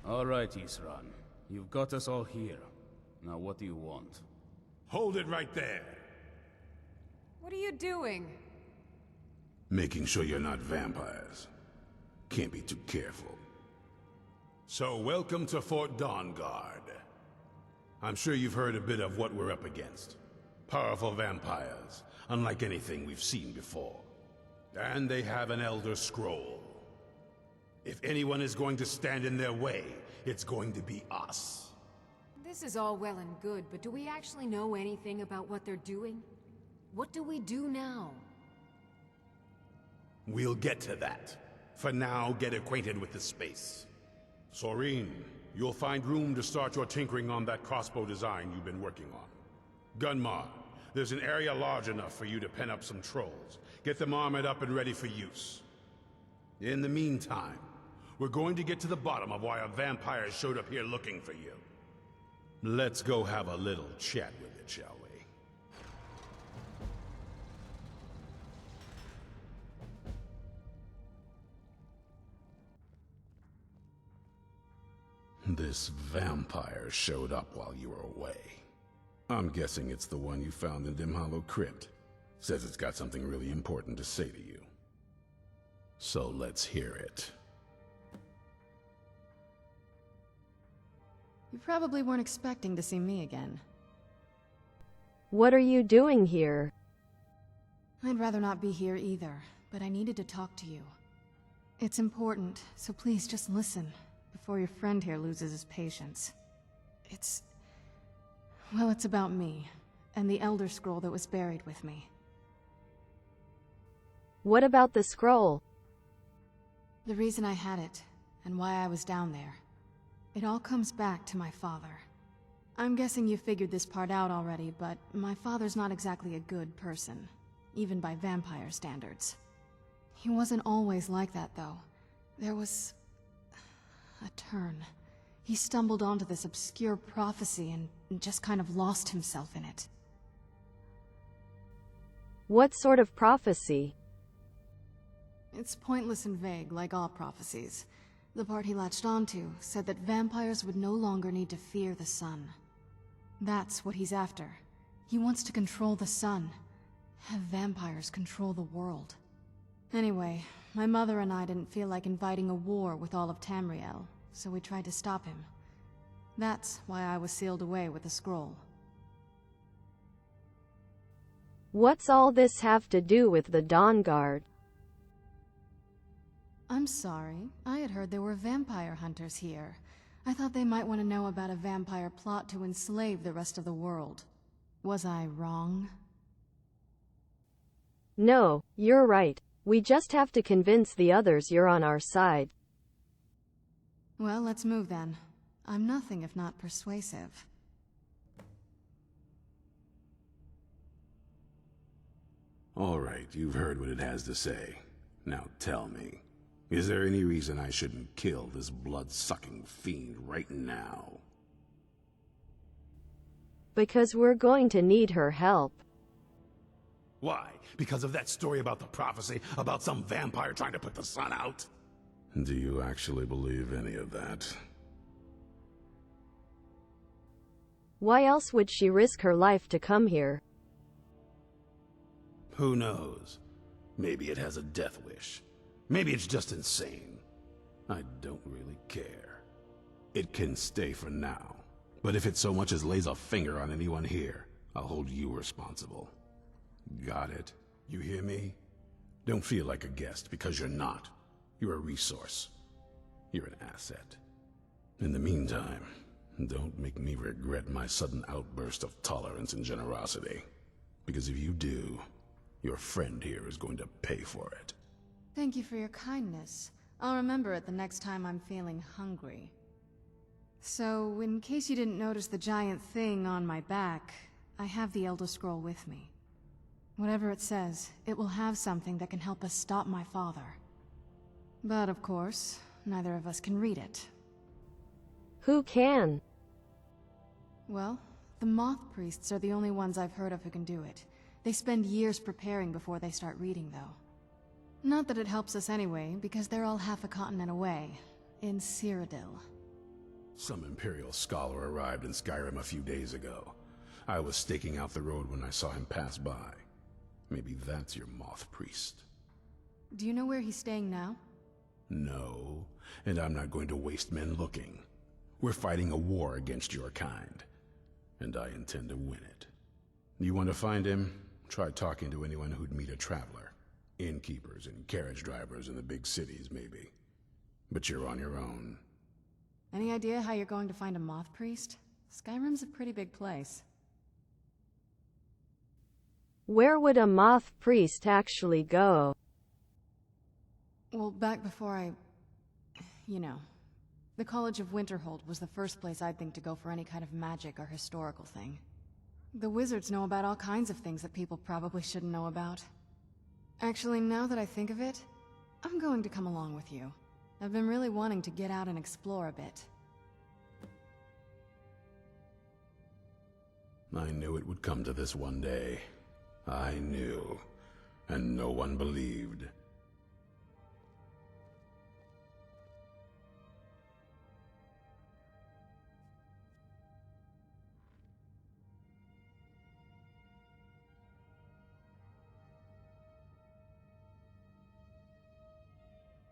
All right, Isran. You've got us all here. Now what do you want? Hold it right there. What are you doing? Making sure you're not vampires. Can't be too careful. So, welcome to Fort Dawnguard. I'm sure you've heard a bit of what we're up against. Powerful vampires, unlike anything we've seen before. And they have an Elder Scroll. If anyone is going to stand in their way, it's going to be us. This is all well and good, but do we actually know anything about what they're doing? What do we do now? We'll get to that. For now, get acquainted with the space. Serene, you'll find room to start your tinkering on that crossbow design you've been working on. Gunmar, there's an area large enough for you to pen up some trolls. Get them armored up and ready for use. In the meantime, we're going to get to the bottom of why a vampire showed up here looking for you. Let's go have a little chat with it, shall we? This vampire showed up while you were away. I'm guessing it's the one you found in Dim Hollow Crypt. Says it's got something really important to say to you. So let's hear it. You probably weren't expecting to see me again. What are you doing here? I'd rather not be here either, but I needed to talk to you. It's important, so please just listen, before your friend here loses his patience. Well, it's about me, and the Elder Scroll that was buried with me. What about the scroll? The reason I had it, and why I was down there. It all comes back to my father. I'm guessing you figured this part out already, but my father's not exactly a good person, even by vampire standards. He wasn't always like that, though. There was a turn. He stumbled onto this obscure prophecy and just kind of lost himself in it. What sort of prophecy? It's pointless and vague, like all prophecies. The part he latched onto said that vampires would no longer need to fear the sun. That's what he's after. He wants to control the sun. Have vampires control the world. Anyway, my mother and I didn't feel like inviting a war with all of Tamriel, so we tried to stop him. That's why I was sealed away with the scroll. What's all this have to do with the Dawnguard? I'm sorry. I had heard there were vampire hunters here. I thought they might want to know about a vampire plot to enslave the rest of the world. Was I wrong? No, you're right. We just have to convince the others you're on our side. Well, let's move then. I'm nothing if not persuasive. All right, you've heard what it has to say. Now tell me. Is there any reason I shouldn't kill this blood-sucking fiend right now? Because we're going to need her help. Why? Because of that story about the prophecy, about some vampire trying to put the sun out? Do you actually believe any of that? Why else would she risk her life to come here? Who knows? Maybe it has a death wish. Maybe it's just insane. I don't really care. It can stay for now. But if it so much as lays a finger on anyone here, I'll hold you responsible. Got it? You hear me? Don't feel like a guest, because you're not. You're a resource. You're an asset. In the meantime, don't make me regret my sudden outburst of tolerance and generosity. Because if you do, your friend here is going to pay for it. Thank you for your kindness. I'll remember it the next time I'm feeling hungry. So, in case you didn't notice the giant thing on my back, I have the Elder Scroll with me. Whatever it says, it will have something that can help us stop my father. But of course, neither of us can read it. Who can? Well, the Moth Priests are the only ones I've heard of who can do it. They spend years preparing before they start reading, though. Not that it helps us anyway, because they're all half a continent away, in Cyrodiil. Some Imperial scholar arrived in Skyrim a few days ago. I was staking out the road when I saw him pass by. Maybe that's your moth priest. Do you know where he's staying now? No, and I'm not going to waste men looking. We're fighting a war against your kind, and I intend to win it. You want to find him? Try talking to anyone who'd meet a traveler. Innkeepers and carriage drivers in the big cities, maybe. But you're on your own. Any idea how you're going to find a moth priest? Skyrim's a pretty big place. Where would a moth priest actually go? Well, back before the College of Winterhold was the first place I'd think to go for any kind of magic or historical thing. The wizards know about all kinds of things that people probably shouldn't know about. Actually, now that I think of it, I'm going to come along with you. I've been really wanting to get out and explore a bit. I knew it would come to this one day. I knew. And no one believed.